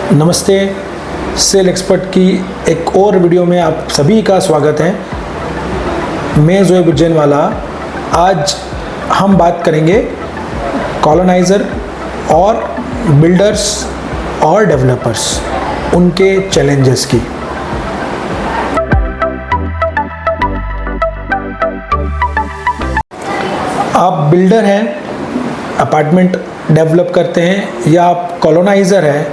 नमस्ते, cell expert की एक और वीडियो में आप सभी का स्वागत है। मैं जोएब उज्जैनवाला। आज हम बात करेंगे कॉलोनाइज़र और बिल्डर्स और डेवलपर्स, उनके चैलेंजेस की। आप बिल्डर हैं, अपार्टमेंट डेवलप करते हैं, या आप कॉलोनाइज़र हैं,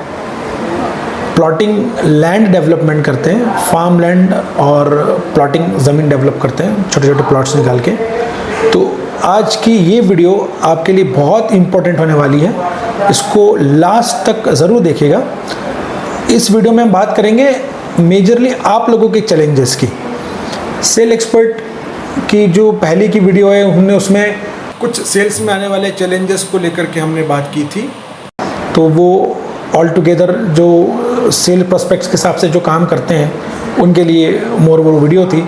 प्लॉटिंग लैंड डेवलपमेंट करते हैं, फार्म लैंड और प्लॉटिंग ज़मीन डेवलप करते हैं, छोटे छोटे प्लॉट्स निकाल के। तो आज की ये वीडियो आपके लिए बहुत इम्पोर्टेंट होने वाली है, इसको लास्ट तक ज़रूर देखिएगा। इस वीडियो में हम बात करेंगे मेजरली आप लोगों के चैलेंजेस की। सेल एक्सपर्ट की जो पहले की वीडियो है, हमने उसमें कुछ सेल्स में आने वाले चैलेंजेस को लेकर के हमने बात की थी। तो वो ऑल टुगेदर जो सेल प्रोस्पेक्ट्स के हिसाब से जो काम करते हैं उनके लिए वो वीडियो थी।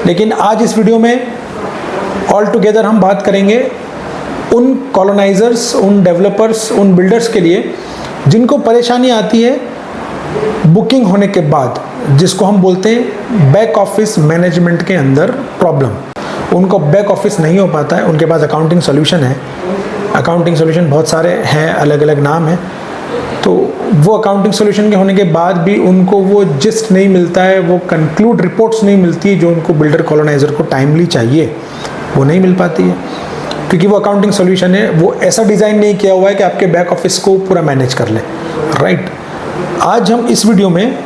लेकिन आज इस वीडियो में ऑल टुगेदर हम बात करेंगे उन कॉलोनाइज़र्स, उन डेवलपर्स, उन बिल्डर्स के लिए जिनको परेशानी आती है बुकिंग होने के बाद, जिसको हम बोलते हैं बैक ऑफिस मैनेजमेंट के अंदर प्रॉब्लम। उनको बैक ऑफिस नहीं हो पाता है, उनके पास अकाउंटिंग सॉल्यूशन है। अकाउंटिंग सॉल्यूशन बहुत सारे हैं, अलग अलग नाम हैं। तो वो अकाउंटिंग सॉल्यूशन के होने के बाद भी उनको वो जिस्ट नहीं मिलता है, वो कंक्लूड रिपोर्ट्स नहीं मिलती जो उनको बिल्डर कॉलोनाइज़र को टाइमली चाहिए, वो नहीं मिल पाती है। क्योंकि वो अकाउंटिंग सॉल्यूशन है, वो ऐसा डिज़ाइन नहीं किया हुआ है कि आपके बैक ऑफिस को पूरा मैनेज कर ले। राइट। आज हम इस वीडियो में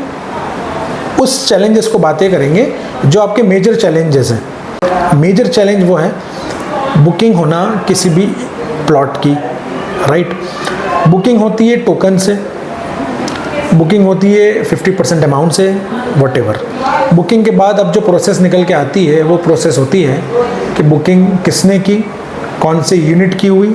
उस चैलेंजेस को बातें करेंगे जो आपके मेजर चैलेंजेस हैं। मेजर चैलेंज वो है बुकिंग होना किसी भी प्लॉट की। राइट। बुकिंग होती है टोकन से, बुकिंग होती है 50% अमाउंट से, व्हाटएवर। बुकिंग के बाद अब जो प्रोसेस निकल के आती है वो प्रोसेस होती है कि बुकिंग किसने की, कौन से यूनिट की हुई,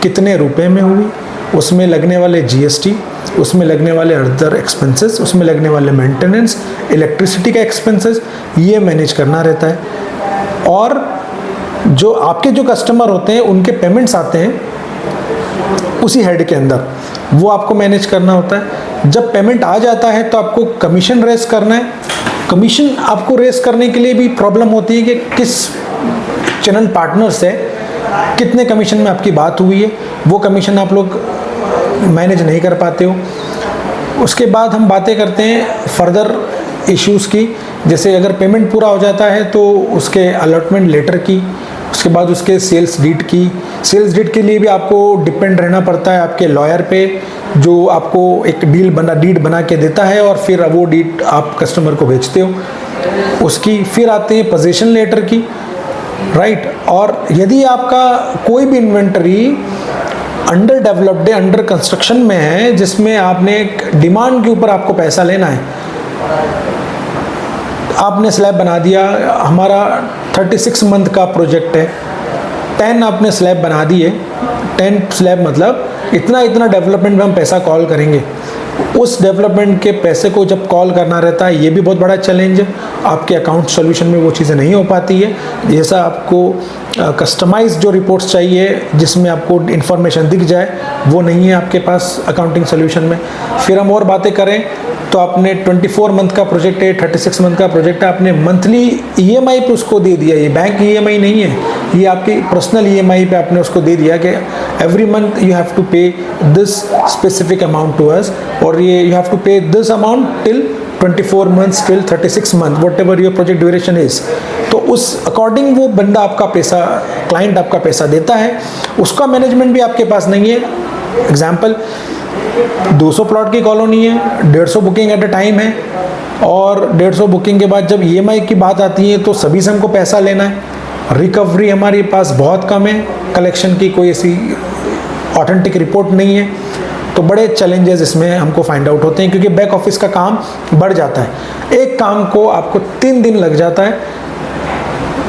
कितने रुपए में हुई, उसमें लगने वाले GST, उसमें लगने वाले अदर एक्सपेंसेस, उसमें लगने वाले मेंटेनेंस, इलेक्ट्रिसिटी का एक्सपेंसेस, ये मैनेज करना रहता है। और जो आपके जो कस्टमर होते हैं उनके पेमेंट्स आते हैं उसी हेड के अंदर, वो आपको मैनेज करना होता है। जब पेमेंट आ जाता है तो आपको कमीशन रेस करना है। कमीशन आपको रेस करने के लिए भी प्रॉब्लम होती है कि किस चैनल पार्टनर से कितने कमीशन में आपकी बात हुई है, वो कमीशन आप लोग मैनेज नहीं कर पाते हो। उसके बाद हम बातें करते हैं फर्दर इश्यूज़ की, जैसे अगर पेमेंट पूरा हो जाता है तो उसके अलॉटमेंट लेटर की, उसके बाद उसके सेल्स डीड की। सेल्स डीड के लिए भी आपको डिपेंड रहना पड़ता है आपके लॉयर पे, जो आपको एक डीड बना के देता है और फिर वो डीड आप कस्टमर को भेजते हो। उसकी फिर आते हैं पोजीशन लेटर की। राइट। और यदि आपका कोई भी इन्वेंटरी अंडर डेवलप्ड है, अंडर कंस्ट्रक्शन में है, जिसमें आपने एक डिमांड के ऊपर आपको पैसा लेना है, आपने स्लैब बना दिया, हमारा 36 मंथ का प्रोजेक्ट है, 10 आपने स्लैब बना दिए, 10 स्लैब मतलब इतना इतना डेवलपमेंट में हम पैसा कॉल करेंगे। उस डेवलपमेंट के पैसे को जब कॉल करना रहता है, ये भी बहुत बड़ा चैलेंज है। आपके अकाउंट सॉल्यूशन में वो चीज़ें नहीं हो पाती है। जैसा आपको कस्टमाइज जो रिपोर्ट्स चाहिए जिसमें आपको इन्फॉर्मेशन दिख जाए, वो नहीं है आपके पास अकाउंटिंग सॉल्यूशन में। फिर हम और बातें करें तो आपने 24 मंथ का प्रोजेक्ट है, 36 मंथ का प्रोजेक्ट है, आपने मंथली EMI पे उसको दे दिया। ये बैंक EMI नहीं है, ये आपकी पर्सनल EMI पे आपने उसको दे दिया कि every month you have to pay this specific amount to us, और ये you have to pay this amount till 24 months till 36 month, whatever your project duration is. तो उस अकॉर्डिंग वो बंदा आपका पैसा, क्लाइंट आपका पैसा देता है, उसका मैनेजमेंट भी आपके पास नहीं है। एग्जाम्पल, 200 प्लॉट की कॉलोनी है, 150 बुकिंग एट अ टाइम है, और 150 बुकिंग के बाद जब EMI की बात आती है तो सभी से हमको पैसा लेना है। रिकवरी हमारे पास बहुत कम है, कलेक्शन की कोई ऐसी ऑथेंटिक रिपोर्ट नहीं है। तो बड़े चैलेंजेस इसमें हमको फाइंड आउट होते हैं, क्योंकि बैक ऑफिस का काम बढ़ जाता है। एक काम को आपको 3 दिन लग जाता है।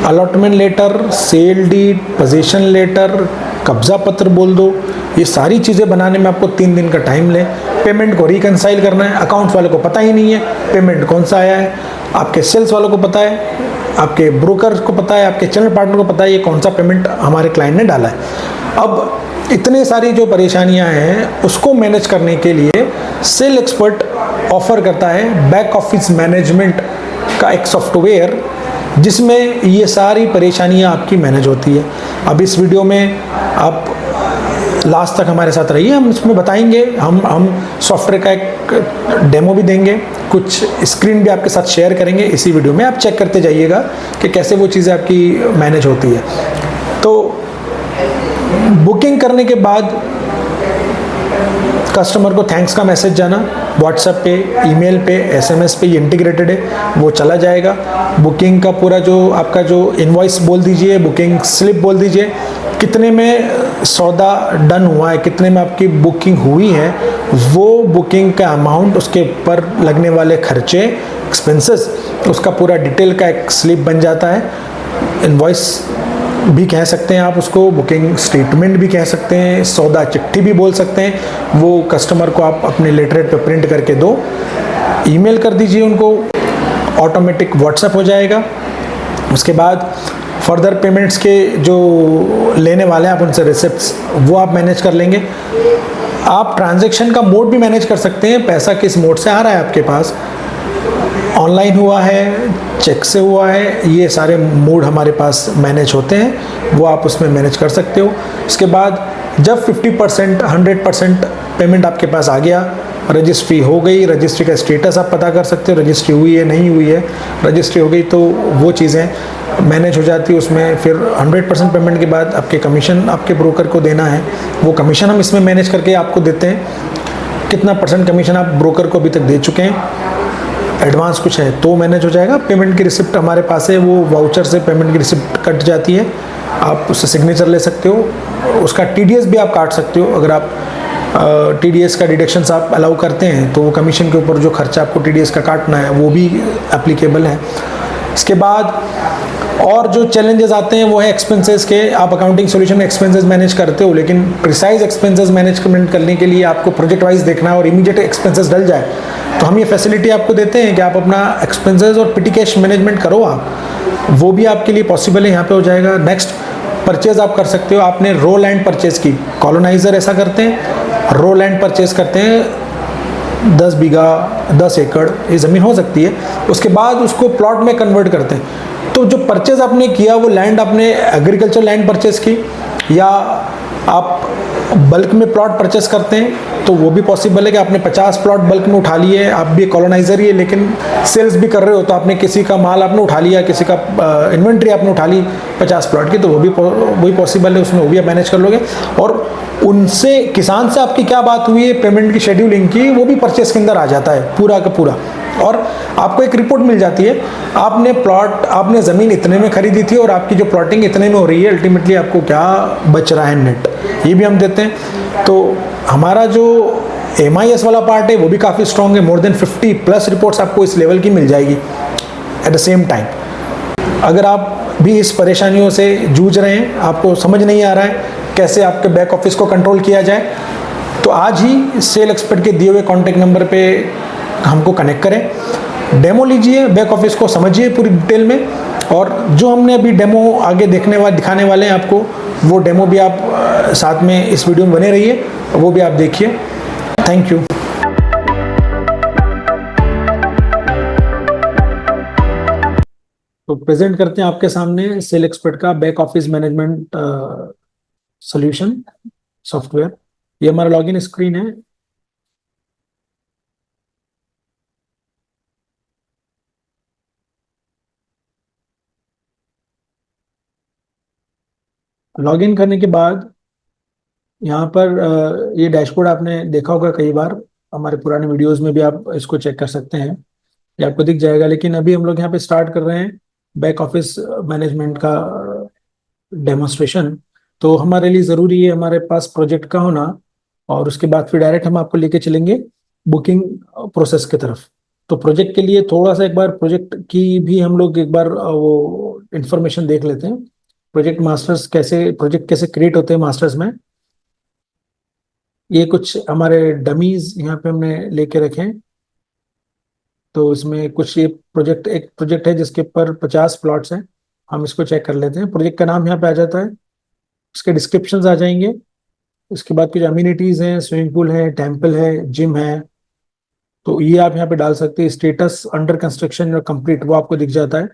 Allotment letter, sale deed, position letter, कब्जा पत्र बोल दो, ये सारी चीज़ें बनाने में आपको 3 दिन का टाइम ले। पेमेंट को रिकंसाइल करना है, अकाउंट्स वाले को पता ही नहीं है पेमेंट कौन सा आया है, आपके सेल्स वालों को पता है, आपके ब्रोकर को पता है, आपके चैनल पार्टनर को पता है ये कौन सा पेमेंट हमारे क्लाइंट ने डाला है। अब इतने सारी जो परेशानियां हैं उसको मैनेज करने के लिए सेल एक्सपर्ट ऑफर करता है बैक ऑफिस मैनेजमेंट का एक सॉफ्टवेयर जिसमें ये सारी परेशानियां आपकी मैनेज होती है। अब इस वीडियो में आप लास्ट तक हमारे साथ रहिए, हम इसमें बताएंगे, हम सॉफ्टवेयर का एक डेमो भी देंगे, कुछ स्क्रीन भी आपके साथ शेयर करेंगे इसी वीडियो में। आप चेक करते जाइएगा कि कैसे वो चीज़ें आपकी मैनेज होती है। तो बुकिंग करने के बाद कस्टमर को थैंक्स का मैसेज जाना व्हाट्सएप पे, ईमेल पे, एसएमएस पे, ये इंटीग्रेटेड है, वो चला जाएगा। बुकिंग का पूरा जो आपका जो इनवॉइस बोल दीजिए, बुकिंग स्लिप बोल दीजिए, कितने में सौदा डन हुआ है, कितने में आपकी बुकिंग हुई है, वो बुकिंग का अमाउंट, उसके ऊपर लगने वाले खर्चे, एक्सपेंसेस, उसका पूरा डिटेल का एक स्लिप बन जाता है। इनवॉइस भी कह सकते हैं आप उसको, बुकिंग स्टेटमेंट भी कह सकते हैं, सौदा चिट्ठी भी बोल सकते हैं। वो कस्टमर को आप अपने लेटरहेड पे प्रिंट करके दो, ईमेल कर दीजिए उनको, ऑटोमेटिक व्हाट्सएप हो जाएगा। उसके बाद फर्दर पेमेंट्स के जो लेने वाले हैं आप उनसे रिसिप्ट्स वो आप मैनेज कर लेंगे। आप ट्रांजैक्शन का मोड भी मैनेज कर सकते हैं, पैसा किस मोड से आ रहा है आपके पास, ऑनलाइन हुआ है, चेक से हुआ है, ये सारे मोड हमारे पास मैनेज होते हैं, वो आप उसमें मैनेज कर सकते हो। इसके बाद जब 50% 100% पेमेंट आपके पास आ गया, रजिस्ट्री हो गई, रजिस्ट्री का स्टेटस आप पता कर सकते हो, रजिस्ट्री हुई है नहीं हुई है, रजिस्ट्री हो गई तो वो चीज़ें मैनेज हो जाती है उसमें। फिर 100% पेमेंट के बाद आपके कमीशन आपके ब्रोकर को देना है, वो कमीशन हम इसमें मैनेज करके आपको देते हैं। कितना परसेंट कमीशन आप ब्रोकर को अभी तक दे चुके हैं, एडवांस कुछ है तो मैनेज हो जाएगा। पेमेंट की रिसिप्ट हमारे पास है, वो वाउचर से पेमेंट की रिसिप्ट कट जाती है, आप उससे सिग्नेचर ले सकते हो। उसका टीडीएस भी आप काट सकते हो, अगर आप टीडीएस का डिडक्शंस आप अलाउ करते हैं तो कमीशन के ऊपर जो खर्चा आपको टीडीएस का काटना है वो भी एप्लीकेबल है। इसके बाद और जो चैलेंजेस आते हैं वो है एक्सपेंसेस के। आप अकाउंटिंग सॉल्यूशन में एक्सपेंसेस मैनेज करते हो, लेकिन प्रिसाइज एक्सपेंसेस मैनेजमेंट करने के लिए आपको प्रोजेक्ट वाइज देखना है और इमीडिएट एक्सपेंसेस डल जाए तो हम ये फैसिलिटी आपको देते हैं कि आप अपना एक्सपेंसेस और पिटी कैश मैनेजमेंट करो, आप वो भी आपके लिए पॉसिबल है, यहाँ पे हो जाएगा। नेक्स्ट, परचेज आप कर सकते हो। आपने रो लैंड परचेज की, कॉलोनाइजर ऐसा करते हैं, रो लैंड परचेज करते हैं, 10 बीघा 10 एकड़ ये ज़मीन हो सकती है, उसके बाद उसको प्लॉट में कन्वर्ट करते हैं। तो जो परचेज आपने किया वो लैंड आपने एग्रीकल्चर लैंड परचेज की, या आप बल्क में प्लॉट परचेस करते हैं तो वो भी पॉसिबल है कि आपने 50 प्लॉट बल्क में उठा लिए, आप भी कॉलोनाइजर ही है लेकिन सेल्स भी कर रहे हो, तो आपने किसी का माल आपने उठा लिया, किसी का इन्वेंट्री आपने उठा ली 50 प्लॉट की, तो वही पॉसिबल है, उसमें वो भी आप मैनेज कर लोगे। और उनसे किसान से आपकी क्या बात हुई है पेमेंट की शेड्यूलिंग की, वो भी परचेस के अंदर आ जाता है पूरा का पूरा, और आपको एक रिपोर्ट मिल जाती है, आपने ज़मीन इतने में खरीदी थी और आपकी जो प्लॉटिंग इतने में हो रही है, अल्टीमेटली आपको क्या बच रहा है नेट, ये भी हम देते हैं। तो हमारा जो MIS वाला पार्ट है वो भी काफ़ी स्ट्रॉन्ग है, मोर देन 50+ रिपोर्ट्स आपको इस लेवल की मिल जाएगी एट द सेम टाइम। अगर आप भी इस परेशानियों से जूझ रहे हैं, आपको समझ नहीं आ रहा है कैसे आपके बैक ऑफिस को कंट्रोल किया जाए, तो आज ही सेल एक्सपर्ट के दिए हुए कॉन्टैक्ट नंबर पे हमको कनेक्ट करें, डेमो लीजिए, बैक ऑफिस को समझिए पूरी डिटेल में, और जो हमने अभी डेमो आगे दिखाने वाले हैं आपको, वो डेमो भी आप साथ में इस वीडियो में बने रहिए, वो भी आप देखिए। Thank you. तो प्रेजेंट करते हैं आपके सामने सेल एक्सपर्ट का back office management solution software. ये हमारा लॉगिन स्क्रीन है। लॉगिन करने के बाद यहाँ पर ये डैशबोर्ड आपने देखा होगा कई बार, हमारे पुराने वीडियोस में भी आप इसको चेक कर सकते हैं, ये आपको दिख जाएगा। लेकिन अभी हम लोग यहाँ पे स्टार्ट कर रहे हैं बैक ऑफिस मैनेजमेंट का डेमोन्स्ट्रेशन। तो हमारे लिए ज़रूरी है हमारे पास प्रोजेक्ट का होना, और उसके बाद फिर डायरेक्ट हम आपको लेके चलेंगे बुकिंग प्रोसेस की तरफ। तो प्रोजेक्ट के लिए थोड़ा सा एक बार प्रोजेक्ट की भी हम लोग एक बार वो इंफॉर्मेशन देख लेते हैं। प्रोजेक्ट कैसे क्रिएट होते हैं मास्टर्स में। ये कुछ हमारे डमीज यहाँ पे हमने लेके रखे हैं। तो इसमें कुछ एक प्रोजेक्ट है जिसके ऊपर 50 प्लॉट्स हैं। हम इसको चेक कर लेते हैं। प्रोजेक्ट का नाम यहाँ पे आ जाता है उसके डिस्क्रिप्शंस आ जाएंगे। उसके बाद कुछ अम्यूनिटीज हैं, स्विमिंग पूल है, टेम्पल है, जिम है, तो ये आप यहाँ पे डाल सकते हैं। स्टेटस अंडर कंस्ट्रक्शन और कंप्लीट वो आपको दिख जाता है।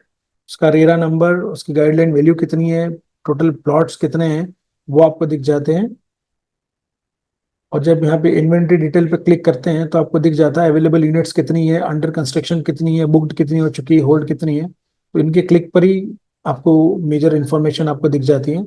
उसका रेरा नंबर, उसकी गाइडलाइन वैल्यू कितनी है, टोटल प्लॉट्स कितने हैं, वो आपको दिख जाते हैं। और जब यहाँ पे इन्वेंट्री डिटेल पे क्लिक करते हैं तो आपको दिख जाता है अवेलेबल यूनिट्स कितनी है, अंडर कंस्ट्रक्शन कितनी है, बुक्ड कितनी हो चुकी है, होल्ड कितनी है। तो इनके क्लिक पर ही आपको मेजर इन्फॉर्मेशन आपको दिख जाती है।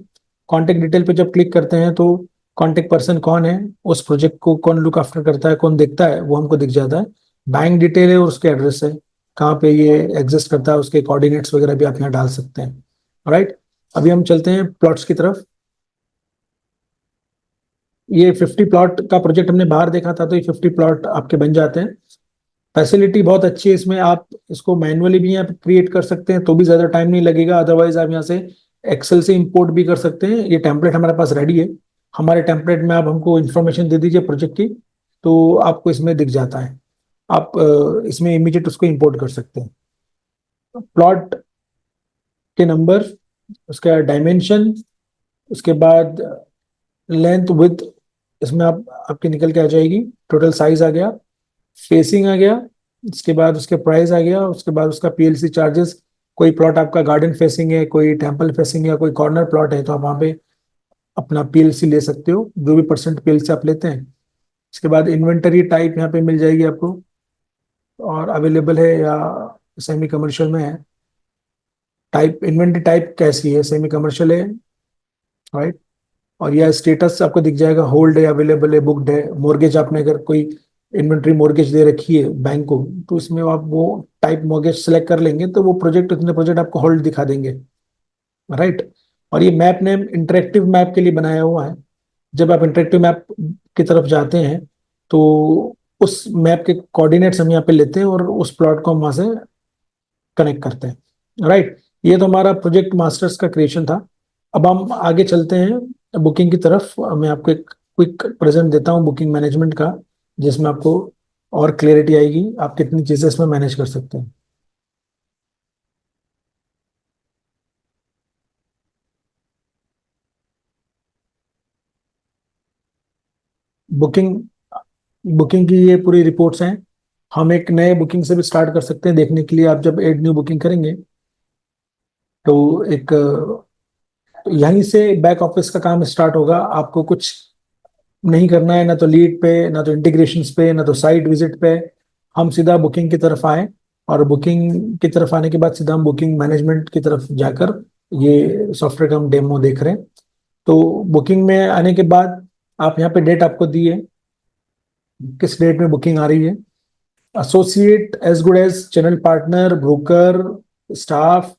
कॉन्टेक्ट डिटेल पे जब क्लिक करते हैं तो कॉन्टेक्ट पर्सन कौन है, उस प्रोजेक्ट को कौन लुक आफ्टर करता है, कौन देखता है, वो हमको दिख जाता है। बैंक डिटेल है और उसके एड्रेस है, कहाँ पे ये एग्जिस्ट करता है, उसके कोऑर्डिनेट्स वगैरह भी आप यहाँ डाल सकते हैं। राइट, अभी हम चलते हैं प्लॉट्स की तरफ। ये 50 प्लॉट का प्रोजेक्ट हमने बाहर देखा था, तो ये 50 प्लॉट आपके बन जाते हैं। फैसिलिटी बहुत अच्छी है इसमें, आप इसको मैनुअली भी यहाँ पे क्रिएट कर सकते हैं तो भी ज़्यादा टाइम नहीं लगेगा। अदरवाइज आप यहाँ से एक्सेल से इंपोर्ट भी कर सकते हैं। ये टेम्पलेट हमारे पास रेडी है। हमारे टेम्पलेट में आप हमको इन्फॉर्मेशन दे दीजिए प्रोजेक्ट की, तो आपको इसमें दिख जाता है। आप इसमें इमीडिएट उसको इंपोर्ट कर सकते हैं। प्लॉट के नंबर, उसका डायमेंशन, उसके बाद लेंथ विथ, इसमें आप आपकी निकल के आ जाएगी। टोटल साइज आ गया, फेसिंग आ गया, इसके बाद उसके प्राइस आ गया, उसके बाद उसका पीएलसी चार्जेस। कोई प्लॉट आपका गार्डन फेसिंग है, कोई टेम्पल फेसिंग या कोई कॉर्नर प्लॉट है, तो आप वहाँ पे अपना पीएलसी ले सकते हो, जो भी परसेंट पीएलसी आप लेते हैं। इसके बाद इन्वेंटरी टाइप यहाँ पे मिल जाएगी आपको, और अवेलेबल है या सेमी कमर्शियल में है। टाइप, इन्वेंटरी टाइप कैसी है, सेमी कमर्शियल है, राइट। और यह स्टेटस आपको दिख जाएगा, होल्ड है, अवेलेबल है, बुक्ड है। मॉर्गेज आपने अगर कोई इन्वेंट्री मॉर्गेज दे रखी है बैंक को, तो इसमें आप वो टाइप मॉर्गेज सेलेक्ट कर लेंगे तो वो प्रोजेक्ट, उतने प्रोजेक्ट आपको होल्ड दिखा देंगे, राइट। और ये मैप नेम इंटरेक्टिव मैप के लिए बनाया हुआ है। जब आप इंटरेक्टिव मैप की तरफ जाते हैं तो उस मैप के कोऑर्डिनेट्स हम यहाँ पे लेते हैं और उस प्लॉट को हम वहां से कनेक्ट करते हैं, राइट। ये तो हमारा प्रोजेक्ट मास्टर्स का क्रिएशन था। अब हम आगे चलते हैं बुकिंग की तरफ। मैं आपको एक क्विक प्रेजेंट देता हूँ बुकिंग मैनेजमेंट का, जिसमें आपको और क्लियरिटी आएगी आप कितनी चीजें इसमें मैनेज कर सकते हैं। बुकिंग बुकिंग की ये पूरी रिपोर्ट्स हैं। हम एक नए बुकिंग से भी स्टार्ट कर सकते हैं देखने के लिए। आप जब एड न्यू बुकिंग करेंगे तो एक यहीं से बैक ऑफिस का काम स्टार्ट होगा। आपको कुछ नहीं करना है, ना तो लीड पे, ना तो इंटीग्रेशन पे, ना तो साइट विजिट पे। हम सीधा बुकिंग की तरफ आए, और बुकिंग की तरफ आने के बाद सीधा हम बुकिंग मैनेजमेंट की तरफ जाकर ये सॉफ्टवेयर का हम डेमो देख रहे हैं। तो बुकिंग में आने के बाद आप यहाँ पे डेट आपको दी है, किस डेट में बुकिंग आ रही है। Associate, as good as, channel partner, broker, staff,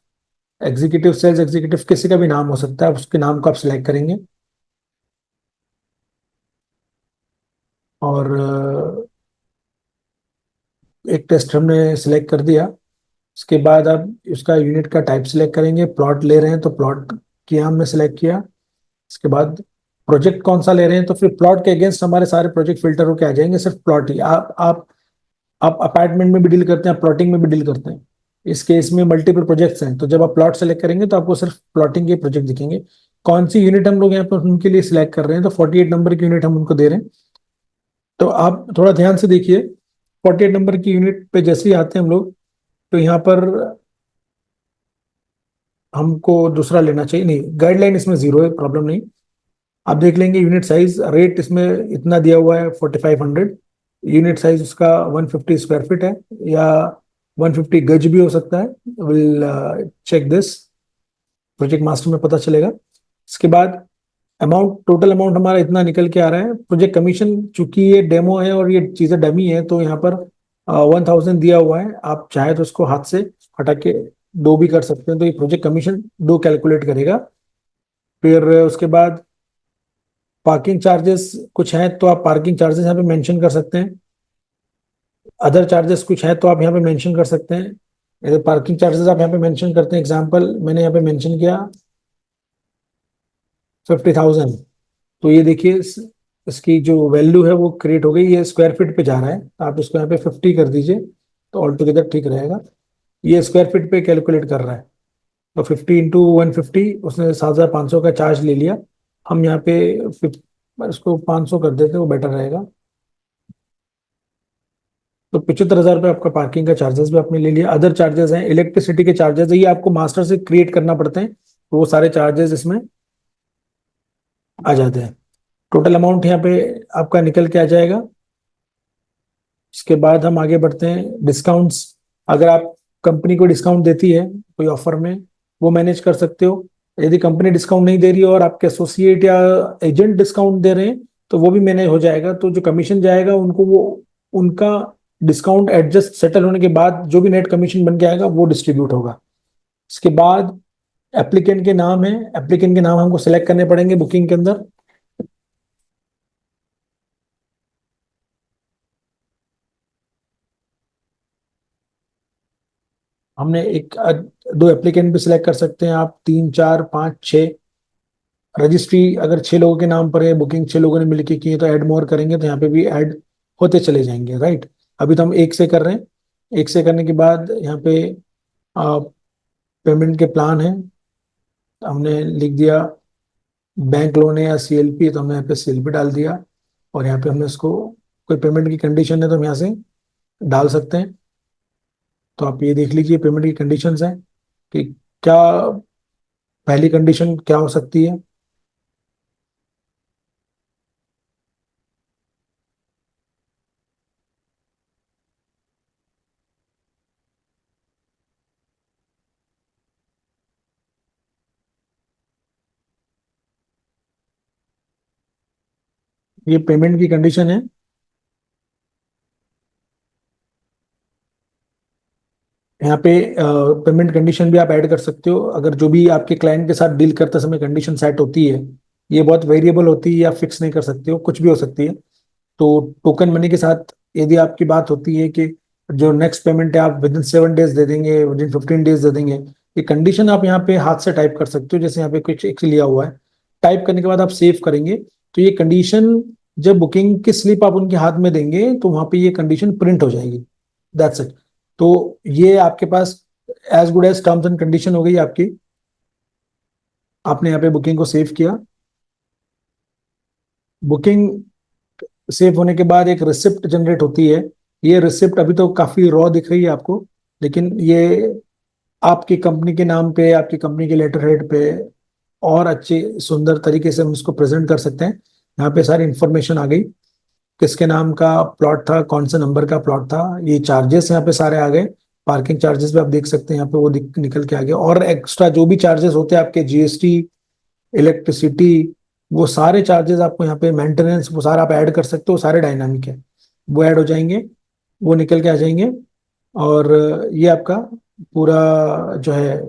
executive, sales executive, किसी का भी नाम हो सकता है, उसके नाम को आप सिलेक्ट करेंगे। और एक टेस्ट हमने सिलेक्ट कर दिया। उसके बाद आप उसका यूनिट का टाइप सिलेक्ट करेंगे। प्लॉट ले रहे हैं तो प्लॉट किया, हमने सिलेक्ट किया। उसके बाद प्रोजेक्ट कौन सा ले रहे हैं, तो फिर प्लॉट के अगेंस्ट हमारे सारे प्रोजेक्ट फिल्टर होके आ जाएंगे, सिर्फ प्लॉट ही। आप अपार्टमेंट में भी डील करते हैं, प्लॉटिंग में भी डील करते हैं। इस केस में मल्टीपल प्रोजेक्ट्स हैं, तो जब आप प्लॉट सेलेक्ट करेंगे तो आपको सिर्फ प्लॉटिंग के प्रोजेक्ट दिखेंगे। कौन सी यूनिट हम लोग यहाँ पर उनके लिए सिलेक्ट कर रहे हैं, तो 48 नंबर की यूनिट हम उनको दे रहे हैं। तो आप थोड़ा ध्यान से देखिए, 48 नंबर की यूनिट पे जैसे ही आते हैं हम लोग, तो यहाँ पर हमको दूसरा लेना चाहिए। नहीं, गाइडलाइन इसमें जीरो है, प्रॉब्लम नहीं। आप देख लेंगे यूनिट साइज, रेट इसमें इतना दिया हुआ है 4500। यूनिट साइज उसका 150 स्क्वायर फीट है, या 150 गज भी हो सकता है। Will check this, project master में पता चलेगा। इसके बाद अमाउंट, टोटल अमाउंट हमारा इतना निकल के आ रहा है। प्रोजेक्ट कमीशन, चूंकि ये डेमो है और ये चीजें डमी है, तो यहाँ पर 1000 दिया हुआ है। आप चाहे तो उसको हाथ से हटा के दो भी कर सकते हैं, तो ये प्रोजेक्ट कमीशन दो कैलकुलेट करेगा। फिर उसके बाद पार्किंग चार्जेस कुछ हैं तो आप पार्किंग चार्जेस यहाँ पे मेंशन कर सकते हैं। अदर चार्जेस कुछ है तो आप यहाँ पे मेंशन कर सकते हैं। अगर पार्किंग चार्जेस आप यहाँ पे मेंशन करते हैं, एग्जांपल मैंने यहाँ पे मेंशन किया 50,000, तो ये देखिए इसकी जो वैल्यू है वो क्रिएट हो गई। ये स्क्वायर फीट पे जा रहा है, तो आप इसको यहाँ पे 50 कर दीजिए, तो ऑल टुगेदर ठीक रहेगा। ये स्क्वायर फीट पे कैलकुलेट कर रहा है, तो 50 इंटू 150, उसने 7,500 का चार्ज ले लिया। हम यहाँ पे इसको 500 कर देते, वो बेटर रहेगा। तो 75,000 रुपये आपका पार्किंग का चार्जेस भी आपने ले लिया। अदर चार्जेस हैं, इलेक्ट्रिसिटी के चार्जेस है, ये आपको मास्टर से क्रिएट करना पड़ते हैं, तो वो सारे चार्जेस इसमें आ जाते हैं। टोटल अमाउंट यहाँ पे आपका निकल के आ जाएगा। इसके बाद हम आगे बढ़ते हैं, डिस्काउंट्स। अगर आप, कंपनी को डिस्काउंट देती है कोई ऑफर में, वो मैनेज कर सकते हो। यदि कंपनी डिस्काउंट नहीं दे रही है और आपके एसोसिएट या एजेंट डिस्काउंट दे रहे हैं, तो वो भी मैनेज हो जाएगा। तो जो कमीशन जाएगा उनको, वो उनका डिस्काउंट एडजस्ट सेटल होने के बाद जो भी नेट कमीशन बन के आएगा वो डिस्ट्रीब्यूट होगा। इसके बाद एप्लीकेंट के नाम है, एप्लीकेंट के नाम हमको सेलेक्ट करने पड़ेंगे बुकिंग के अंदर। हमने दो एप्लीकेंट भी सिलेक्ट कर सकते हैं आप, 3, 4, 5, 6। रजिस्ट्री अगर 6 लोगों के नाम पर है, बुकिंग 6 लोगों ने मिलकर की है, तो ऐड मोर करेंगे तो यहाँ पे भी ऐड होते चले जाएंगे, राइट। अभी तो हम एक से कर रहे हैं। एक से करने के बाद यहाँ पे पेमेंट के प्लान है, हमने लिख दिया बैंक लोन है या सीएलपी, तो हमने यहाँ पे सीएलपी डाल दिया। और यहाँ पे हमने इसको, कोई पेमेंट की कंडीशन है तो हम यहाँ से डाल सकते हैं। तो आप ये देख लीजिए पेमेंट की कंडीशंस हैं कि क्या, पहली कंडीशन क्या हो सकती है। ये पेमेंट की कंडीशन है। यहाँ पे पेमेंट कंडीशन भी आप ऐड कर सकते हो, अगर जो भी आपके क्लाइंट के साथ डील करते समय कंडीशन सेट होती है। ये बहुत वेरिएबल होती है, या फिक्स नहीं कर सकते हो, कुछ भी हो सकती है। तो टोकन मनी के साथ यदि आपकी बात होती है कि जो नेक्स्ट पेमेंट है आप विद इन 7 डेज दे देंगे, विद इन 15 डेज दे देंगे, ये कंडीशन आप यहाँ पे हाथ से टाइप कर सकते हो। जैसे यहाँ पे कुछ एक लिया हुआ है, टाइप करने के बाद आप सेव करेंगे, तो ये कंडीशन, जब बुकिंग की स्लिप आप उनके हाथ में देंगे तो वहां पे ये कंडीशन प्रिंट हो जाएगी। That's it. तो ये आपके पास as good as terms and condition हो गई आपकी। आपने यहाँ पे बुकिंग को सेव किया। बुकिंग सेव होने के बाद एक रिसिप्ट जनरेट होती है। ये रिसिप्ट अभी तो काफी रॉ दिख रही है आपको, लेकिन ये आपकी कंपनी के नाम पे, आपकी कंपनी के लेटर हेड पे और अच्छे सुंदर तरीके से हम इसको प्रेजेंट कर सकते हैं। यहाँ पे सारी इंफॉर्मेशन आ गई, किसके नाम का प्लॉट था, कौन से नंबर का प्लॉट था, ये चार्जेस यहाँ पे सारे आ गए। पार्किंग चार्जेस भी आप देख सकते हैं यहाँ पे, वो निकल के आ गए। और एक्स्ट्रा जो भी चार्जेस होते हैं आपके, जीएसटी, इलेक्ट्रिसिटी, वो सारे चार्जेस आपको यहाँ पे, मेंटेनेंस, वो सारा आप ऐड कर सकते हो, सारे डायनामिक है, वो ऐड हो जाएंगे, वो निकल के आ जाएंगे। और ये आपका पूरा जो है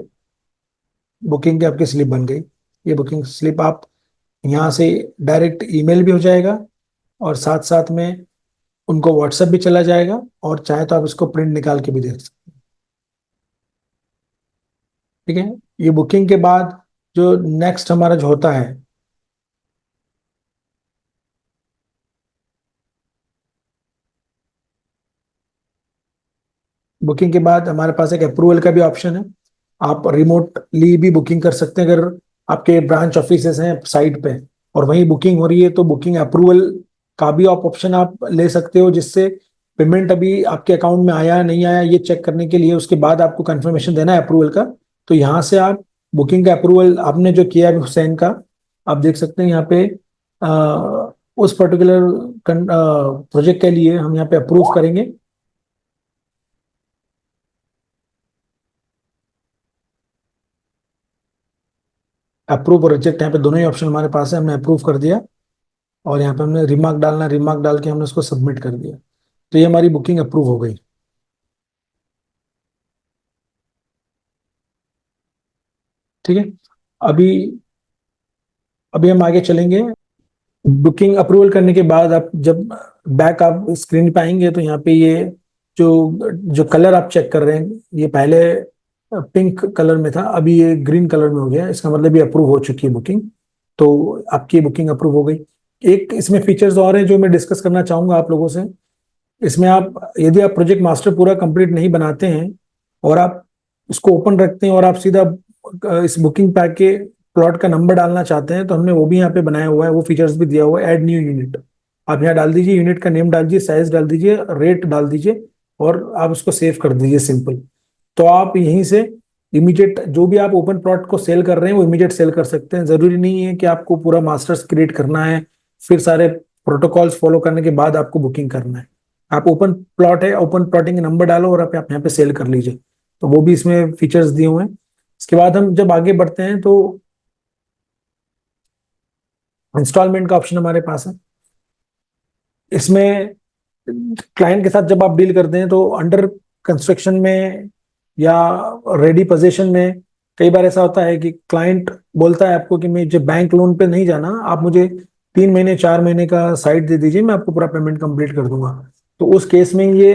बुकिंग की आपकी स्लिप बन गई। ये बुकिंग स्लिप आप यहाँ से डायरेक्ट ईमेल भी हो जाएगा, और साथ साथ में उनको व्हाट्सएप भी चला जाएगा, और चाहे तो आप इसको प्रिंट निकाल के भी देख सकते हैं। ठीक है। ये बुकिंग के बाद जो नेक्स्ट हमारा जो होता है, बुकिंग के बाद हमारे पास एक अप्रूवल का भी ऑप्शन है। आप रिमोटली भी बुकिंग कर सकते हैं, अगर आपके ब्रांच ऑफिसेस हैं साइट पे और वहीं बुकिंग हो रही है, तो बुकिंग अप्रूवल का भी आप ऑप्शन आप ले सकते हो, जिससे पेमेंट अभी आपके अकाउंट में आया नहीं आया ये चेक करने के लिए, उसके बाद आपको कंफर्मेशन देना है अप्रूवल का। तो यहाँ से आप बुकिंग का अप्रूवल आपने जो किया है हुसैन का, आप देख सकते हैं यहाँ पे उस पर्टिकुलर प्रोजेक्ट के लिए हम यहाँ पे अप्रूव करेंगे। अप्रूव और रिजेक्ट यहाँ पे दोनों ही ऑप्शन हमारे पास है, हमने अप्रूव कर दिया। और यहाँ पे हमने रिमार्क डालना, रिमार्क डाल के हमने उसको सबमिट कर दिया। तो ये हमारी बुकिंग अप्रूव हो गई। ठीक है। अभी अभी हम आगे चलेंगे। बुकिंग अप्रूवल करने के बाद आप जब बैक आप स्क्रीन पे आएंगे, तो यहाँ पे ये जो जो कलर आप चेक कर रहे हैं, ये पहले पिंक कलर में था, अभी ये ग्रीन कलर में हो गया। इसका मतलब ये अप्रूव हो चुकी है बुकिंग। तो आपकी बुकिंग अप्रूव हो गई। एक इसमें फीचर्स और हैं जो मैं डिस्कस करना चाहूंगा आप लोगों से। इसमें आप, यदि आप प्रोजेक्ट मास्टर पूरा कंप्लीट नहीं बनाते हैं और आप इसको ओपन रखते हैं और आप सीधा इस बुकिंग पैक के प्लॉट का नंबर डालना चाहते हैं तो हमने वो भी यहाँ पे बनाया हुआ है, वो फीचर्स भी दिया हुआ है, ऐड न्यू यूनिट। आप यहाँ डाल दीजिए, यूनिट का नेम डाल दीजिए, साइज डाल दीजिए, रेट डाल दीजिए और आप उसको सेव कर दीजिए, सिंपल। तो आप यहीं से इमीडिएट जो भी आप ओपन प्लॉट को सेल कर रहे हैं वो इमीडिएट सेल कर सकते हैं। जरूरी नहीं है कि आपको पूरा मास्टर्स क्रिएट करना है, फिर सारे प्रोटोकॉल्स फॉलो करने के बाद आपको बुकिंग करना है। आप ओपन प्लॉट है, ओपन प्लॉटिंग नंबर डालो और आप यहाँ पे सेल कर लीजिए। तो वो भी इसमें फीचर्स दिए हुए हैं। इसके बाद हम जब आगे बढ़ते हैं तो इंस्टॉलमेंट का ऑप्शन हमारे पास है। इसमें क्लाइंट के साथ जब आप डील करते हैं तो अंडर कंस्ट्रक्शन में या रेडी पोजीशन में कई बार ऐसा होता है कि क्लाइंट बोलता है आपको कि मुझे बैंक लोन पे नहीं जाना, आप मुझे 3 महीने 4 महीने का साइट दे दीजिए, मैं आपको पूरा पेमेंट कंप्लीट कर दूंगा। तो उस केस में ये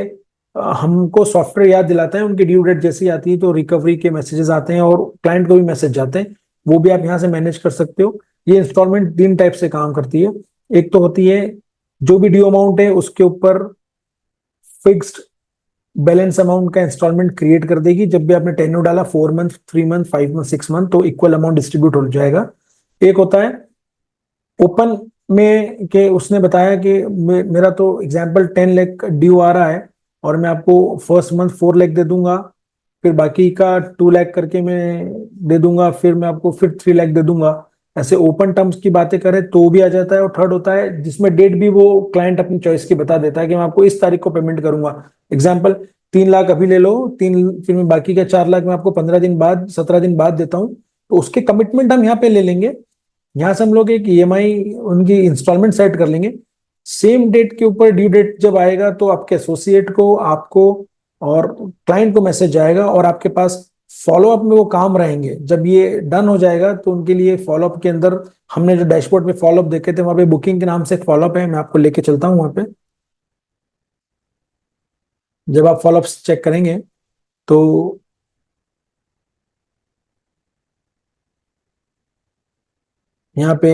हमको सॉफ्टवेयर याद दिलाता है, उनकी ड्यू डेट जैसी आती है तो रिकवरी के मैसेजेस आते हैं और क्लाइंट को भी मैसेज जाते हैं, वो भी आप यहाँ से मैनेज कर सकते हो। ये इंस्टॉलमेंट 3 टाइप से काम करती है। एक तो होती है जो भी ड्यू अमाउंट है उसके ऊपर फिक्स्ड बैलेंस अमाउंट का इंस्टॉलमेंट क्रिएट कर देगी। जब भी आपने टेन्योर डाला 4 मंथ, 3 मंथ, 5 मंथ, 6 मंथ, तो इक्वल अमाउंट डिस्ट्रीब्यूट हो जाएगा। एक होता है ओपन में कि उसने बताया कि मेरा तो एग्जांपल 10 लाख ड्यू आ रहा है और मैं आपको फर्स्ट मंथ 4 लाख दे दूंगा, फिर बाकी का 2 लाख करके मैं दे दूंगा, फिर मैं आपको फिर 3 लाख दे दूंगा। ऐसे ओपन टर्म्स की बातें करें तो भी आ जाता है। और थर्ड होता है जिसमें डेट भी वो क्लाइंट अपनी चॉइस की बता देता है कि मैं आपको इस तारीख को पेमेंट करूंगा। एग्जाम्पल 3 लाख अभी ले लो, तीन फिर मैं बाकी का 4 लाख मैं आपको 15 दिन बाद 17 दिन बाद देता हूँ। तो उसके कमिटमेंट हम यहाँ पे ले लेंगे। यहाँ से हम लोग एक ईएमआई उनकी इंस्टॉलमेंट सेट कर लेंगे। सेम डेट के ऊपर ड्यू डेट जब आएगा तो आपके एसोसिएट को, आपको और क्लाइंट को मैसेज जाएगा और आपके पास फॉलोअप में वो काम रहेंगे। जब ये डन हो जाएगा तो उनके लिए फॉलोअप के अंदर हमने जो डैशबोर्ड पे फॉलोअप देखे थे वहां पे बुकिंग के नाम से एक फॉलोअप है, मैं आपको लेके चलता हूँ वहां पे। जब आप फॉलोअप चेक करेंगे तो यहाँ पे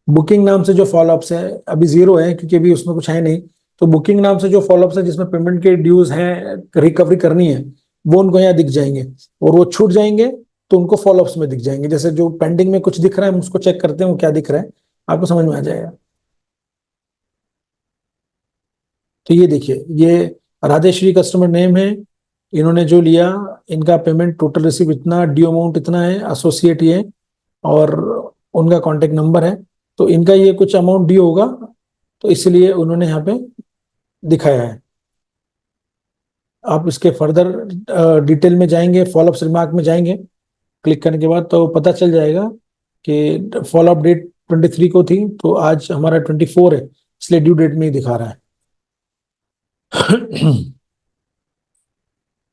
बुकिंग नाम से जो फॉलोअप्स है अभी जीरो है क्योंकि अभी उसमें कुछ है नहीं। तो बुकिंग नाम से जो फॉलोअप्स है जिसमें पेमेंट के ड्यूज हैं, रिकवरी करनी है, वो उनको यहाँ दिख जाएंगे। और वो छूट जाएंगे तो उनको फॉलोअप्स में दिख जाएंगे। जैसे जो पेंडिंग में कुछ दिख रहा है हम उसको चेक करते हैं वो क्या दिख रहा है, आपको समझ में आ जाएगा। तो ये देखिए, ये राधेश्री कस्टमर नेम है, इन्होंने जो लिया, इनका पेमेंट टोटल रिसीव इतना, ड्यू अमाउंट इतना है, एसोसिएट ये, और उनका कांटेक्ट नंबर है। तो इनका ये कुछ अमाउंट ड्यू होगा तो इसलिए उन्होंने यहाँ पे दिखाया है। आप इसके फर्दर डिटेल में जाएंगे, फॉलोअप रिमार्क में जाएंगे, क्लिक करने के बाद तो पता चल जाएगा कि फॉलोअप डेट 23 को थी तो आज हमारा 24 है, इसलिए ड्यू डेट में ही दिखा रहा है।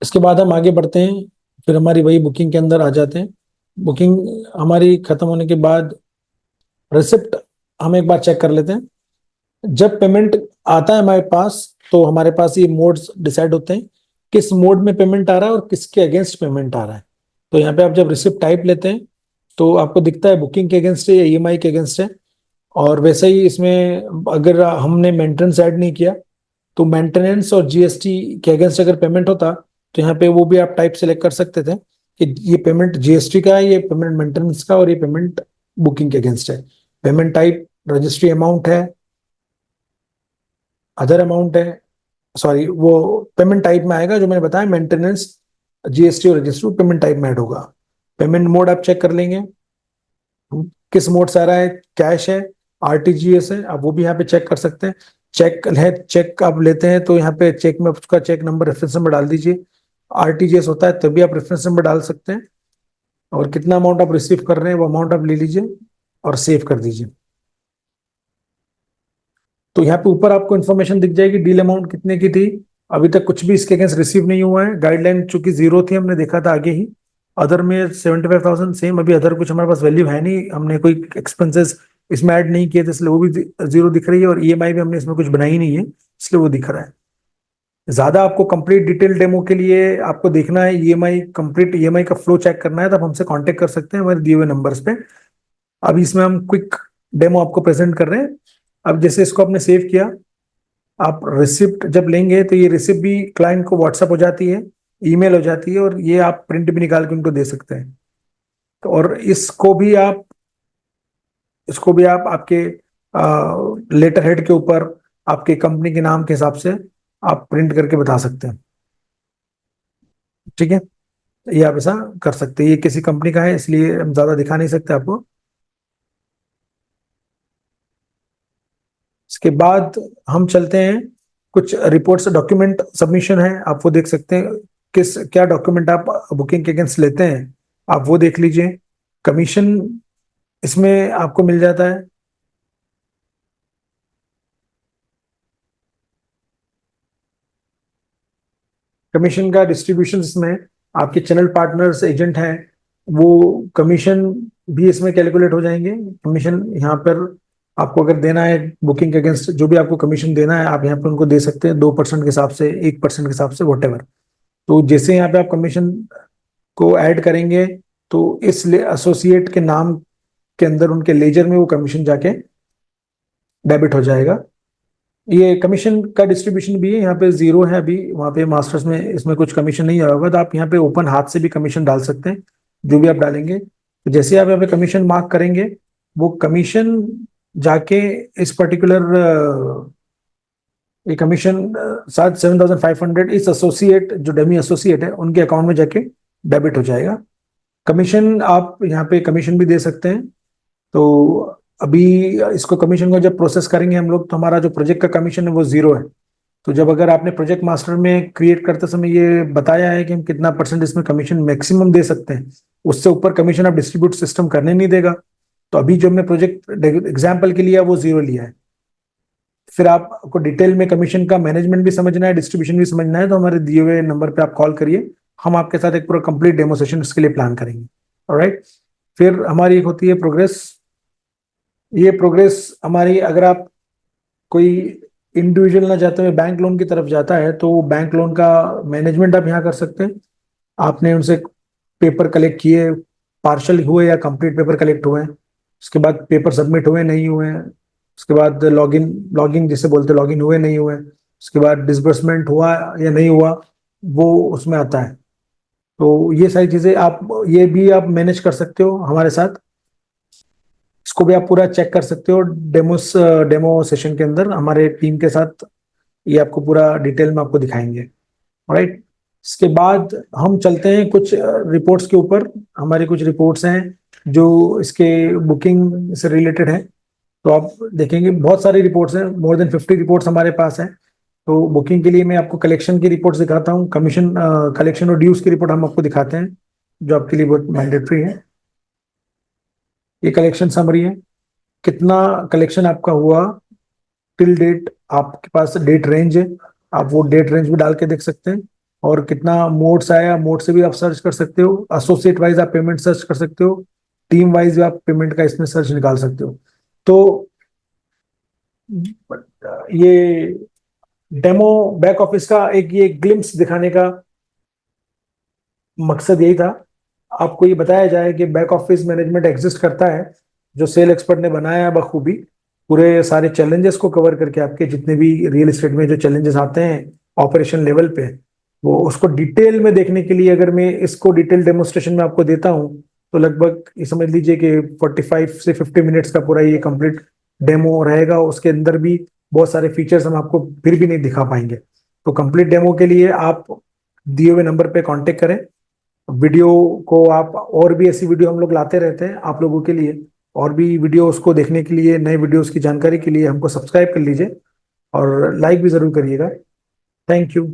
इसके बाद हम आगे बढ़ते हैं, फिर हमारी वही बुकिंग के अंदर आ जाते हैं। बुकिंग हमारी खत्म होने के बाद रिसिप्ट हम एक बार चेक कर लेते हैं। जब पेमेंट आता है हमारे पास तो हमारे पास ये मोड्स डिसाइड होते हैं, किस मोड में पेमेंट आ रहा है और किसके अगेंस्ट पेमेंट आ रहा है। तो यहाँ पे आप जब रिसिप्ट टाइप लेते हैं तो आपको दिखता है बुकिंग के अगेंस्ट है या ईएमआई के अगेंस्ट है। और वैसे ही इसमें अगर हमने मेंटेनेंस ऐड नहीं किया तो मेंटेनेंस और जीएसटी के अगेंस्ट अगर पेमेंट होता तो यहाँ पे वो भी आप टाइप सेलेक्ट कर सकते थे कि ये पेमेंट जीएसटी का है, ये पेमेंट मेंटेनेंस का, और ये पेमेंट बुकिंग के अगेंस्ट है। पेमेंट टाइप रजिस्ट्री अमाउंट है, अदर अमाउंट है, सॉरी वो पेमेंट टाइप में आएगा जो मैंने बताया, मेंटेनेंस, जीएसटी और रजिस्ट्री पेमेंट टाइप में ऐड होगा। पेमेंट मोड आप चेक कर लेंगे किस मोड से आ रहा है, कैश है, आरटीजीएस है, आप वो भी यहाँ पे चेक कर सकते हैं। चेक है, चेक आप लेते हैं तो यहाँ पे चेक में उसका चेक नंबर, रेफरेंस नंबर डाल दीजिए। आरटीजीएस होता है तभी आप रेफरेंस नंबर डाल सकते हैं। और कितना अमाउंट आप रिसीव कर रहे हैं वो अमाउंट आप ले लीजिए और सेव कर दीजिए। तो यहाँ पे ऊपर आपको इन्फॉर्मेशन दिख जाएगी डील अमाउंट कितने की थी। अभी तक कुछ भी इसके अगेंस्ट रिसीव नहीं हुआ है, गाइडलाइन चूंकि जीरो थी हमने देखा था आगे ही। अदर में 75,000 सेम, अभी अदर कुछ हमारे पास वैल्यू है नहीं, हमने कोई एक्सपेंसेस इसमें ऐड नहीं किए थे इसलिए वो भी जीरो दिख रही है। और ईएमआई भी हमने इसमें कुछ बनाई नहीं है इसलिए वो दिख रहा है। ज्यादा आपको कंप्लीट डिटेल डेमो के लिए आपको देखना है ईएमआई, कंप्लीट ईएमआई का फ्लो चेक करना है तो आप हमसे कांटेक्ट कर सकते हैं हमारे दिए हुए नंबर्स पे। अभी इसमें हम क्विक डेमो आपको प्रेजेंट कर रहे हैं। अब जैसे इसको आपने सेव किया, आप रिसिप्ट जब लेंगे तो ये रिसिप्ट भी क्लाइंट को व्हाट्सअप हो जाती है, ईमेल हो जाती है, और ये आप प्रिंट भी निकाल के उनको दे सकते हैं। और इसको भी आप आपके लेटर हेड के ऊपर आपके कंपनी के नाम के हिसाब से आप प्रिंट करके बता सकते हैं। ठीक है, ये आप ऐसा कर सकते हैं। ये किसी कंपनी का है इसलिए हम ज्यादा दिखा नहीं सकते आपको। इसके बाद हम चलते हैं, कुछ रिपोर्ट्स डॉक्यूमेंट सबमिशन है, आप वो देख सकते हैं। किस क्या डॉक्यूमेंट आप बुकिंग के अगेंस्ट लेते हैं, आप वो देख लीजिए। कमीशन इसमें आपको मिल जाता है। कमीशन का डिस्ट्रीब्यूशन इसमें आपके चैनल पार्टनर्स एजेंट हैं, वो कमीशन भी इसमें कैलकुलेट हो जाएंगे। कमीशन यहाँ पर आपको अगर देना है बुकिंग के अगेंस्ट, जो भी आपको कमीशन देना है आप यहाँ पे उनको दे सकते हैं, 2% के हिसाब से, 1% के हिसाब से, वट एवर। तो जैसे यहाँ पे आप कमीशन को ऐड करेंगे तो इस एसोसिएट के नाम के अंदर उनके लेजर में वो कमीशन जाके डेबिट हो जाएगा। ये कमीशन का डिस्ट्रीब्यूशन भी है, यहाँ पे जीरो है अभी, वहाँ पे मास्टर्स में इसमें कुछ कमीशन नहीं आया होगा, तो आप यहाँ पे ओपन हाथ से भी कमीशन डाल सकते हैं, जो भी आप डालेंगे। तो जैसे आप यहाँ पे कमीशन मार्क करेंगे, वो कमीशन जाके इस पर्टिकुलर ये कमीशन 7,500 इस एसोसिएट, जो डेमी एसोसिएट है, उनके अकाउंट में जाके डेबिट हो जाएगा। कमीशन आप यहाँ पे कमीशन भी दे सकते हैं। तो अभी इसको कमीशन को जब प्रोसेस करेंगे हम लोग, तो हमारा जो प्रोजेक्ट का कमीशन है वो जीरो है। तो जब अगर आपने प्रोजेक्ट मास्टर में क्रिएट करते समय ये बताया है कि हम कितना परसेंट इसमें कमीशन मैक्सिमम दे सकते हैं, उससे ऊपर कमीशन आप डिस्ट्रीब्यूट सिस्टम करने नहीं देगा। तो अभी जो हमने प्रोजेक्ट एग्जाम्पल के लिए वो जीरो लिया है। फिर आपको डिटेल में कमीशन का मैनेजमेंट भी समझना है, डिस्ट्रीब्यूशन भी समझना है, तो हमारे दिए हुए नंबर पे आप कॉल करिए, हम आपके साथ एक पूरा कंप्लीट डेमो सेशन इसके लिए प्लान करेंगे। ऑलराइट। फिर हमारी एक होती है प्रोग्रेस। ये प्रोग्रेस हमारी, अगर आप कोई इंडिविजुअल ना जाते हुए बैंक लोन की तरफ जाता है, तो बैंक लोन का मैनेजमेंट आप यहाँ कर सकते हैं। आपने उनसे पेपर कलेक्ट किए, पार्शल हुए या कंप्लीट पेपर कलेक्ट हुए, उसके बाद पेपर सबमिट हुए नहीं हुए, उसके बाद लॉगिन लॉगिन जिसे बोलते हैं, लॉगिन हुए नहीं हुए, उसके बाद डिसबर्समेंट हुआ या नहीं हुआ, वो उसमें आता है। तो ये सारी चीजें आप, ये भी आप मैनेज कर सकते हो हमारे साथ। इसको भी आप पूरा चेक कर सकते हो डेमो सेशन के अंदर हमारे टीम के साथ, ये आपको पूरा डिटेल में आपको दिखाएंगे। राइट। इसके बाद हम चलते हैं कुछ रिपोर्ट्स के ऊपर। हमारी कुछ रिपोर्ट्स हैं जो इसके बुकिंग से रिलेटेड है। तो आप देखेंगे बहुत सारी रिपोर्ट्स हैं, मोर देन 50 रिपोर्ट्स हमारे पास हैं। तो बुकिंग के लिए मैं आपको कलेक्शन की रिपोर्ट्स दिखाता हूँ, कमीशन कलेक्शन और ड्यूज की रिपोर्ट हम आपको दिखाते हैं, जो आपके लिए बहुत मैंडेटरी है। ये कलेक्शन समरी है, कितना कलेक्शन आपका हुआ टिल डेट, आपके पास डेट रेंज है, आप वो डेट रेंज भी डाल के देख सकते हैं। और कितना मोड्स आया, मोड से भी आप सर्च कर सकते हो, एसोसिएट वाइज आप पेमेंट सर्च कर सकते हो, टीम वाइज भी आप पेमेंट का इसमें सर्च निकाल सकते हो। तो ये डेमो बैक ऑफिस का एक ये ग्लिम्स दिखाने का मकसद यही था, आपको ये बताया जाए कि बैक ऑफिस मैनेजमेंट एग्जिस्ट करता है, जो सेल एक्सपर्ट ने बनाया है बखूबी, पूरे सारे चैलेंजेस को कवर करके, आपके जितने भी रियल एस्टेट में जो चैलेंजेस आते हैं ऑपरेशन लेवल पे, वो उसको डिटेल में देखने के लिए, अगर मैं इसको डिटेल डेमोस्ट्रेशन में आपको देता हूँ, तो लगभग ये समझ लीजिए कि 45 से 50 मिनट्स का पूरा ये कंप्लीट डेमो रहेगा। उसके अंदर भी बहुत सारे फीचर्स हम आपको फिर भी नहीं दिखा पाएंगे। तो कंप्लीट डेमो के लिए आप दिए हुए नंबर पे कांटेक्ट करें। वीडियो को आप, और भी ऐसी वीडियो हम लोग लाते रहते हैं आप लोगों के लिए, और भी वीडियोस को देखने के लिए, नए वीडियोस की जानकारी के लिए हमको सब्सक्राइब कर लीजिए और लाइक भी जरूर करिएगा। Thank you.